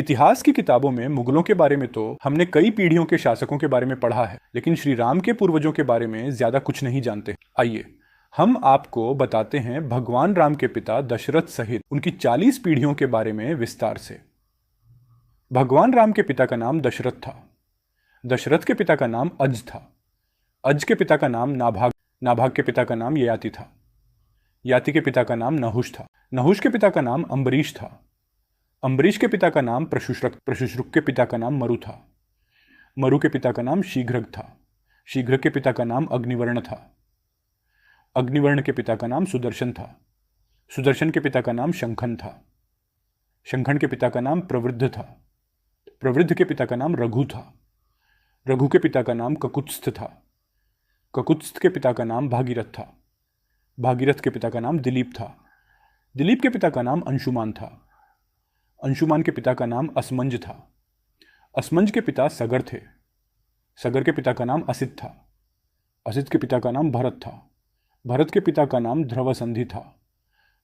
इतिहास की किताबों में मुगलों के बारे में तो हमने कई पीढ़ियों के शासकों के बारे में पढ़ा है, लेकिन श्री राम के पूर्वजों के बारे में ज्यादा कुछ नहीं जानते। आइए हम आपको बताते हैं भगवान राम के पिता दशरथ सहित उनकी 40 पीढ़ियों के बारे में विस्तार से। भगवान राम के पिता का नाम दशरथ था। दशरथ के पिता का नाम अज था। अज के पिता का नाम नाभाग। नाभाग के पिता का नाम ययाति था। याति के पिता का नाम नहुष था। नहुष के पिता का नाम अम्बरीश था। अम्बरीश के पिता का नाम प्रशुश्रक। प्रशुश्रुक के पिता का नाम मरु था। मरु के पिता का नाम शीघ्रक था। शीघ्रक के पिता का नाम अग्निवर्ण था। अग्निवर्ण के पिता का नाम सुदर्शन था। सुदर्शन के पिता का नाम शंखन था। शंखन के पिता का नाम प्रवृद्ध था। प्रवृद्ध के पिता का नाम रघु था। रघु के पिता का नाम ककुत्स्थ था। ककुत्स्थ के पिता का नाम भागीरथ था। भागीरथ के पिता का नाम दिलीप था। दिलीप के पिता का नाम अंशुमान था। अंशुमान के पिता का नाम असमंज था। असमंज के पिता सगर थे। सगर के पिता का नाम असित था। असित के पिता का नाम भरत था। भरत के पिता का नाम ध्रुवसंधि था।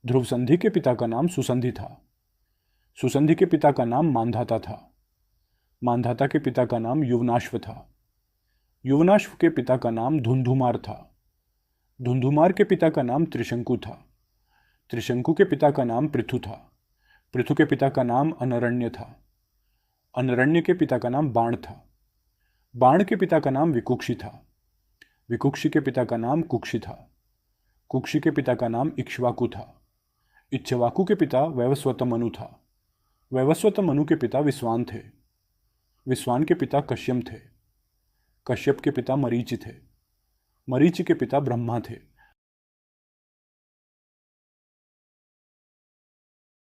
ध्रुवसंधि के पिता का नाम सुसंधि था। सुसंधि के पिता का नाम मांधाता था। मांधाता के पिता का नाम युवनाश्व था। युवनाश्व के पिता का नाम धुंधुमार था। धुंधुमार के पिता का नाम त्रिशंकु था। त्रिशंकु के पिता का नाम पृथु था। पृथु के पिता का नाम अनरण्य था। अनरण्य के पिता का नाम बाण था। बाण के पिता का नाम विकुक्षी था। विकुक्षी के पिता का नाम कुक्षी था। कुक्षी के पिता का नाम इक्ष्वाकु था। इक्ष्वाकु के पिता वैवस्वत मनु था। वैवस्वत मनु के पिता विश्वान थे। विश्वान के पिता कश्यप थे। कश्यप के पिता मरीचि थे। मरीचि के पिता ब्रह्मा थे।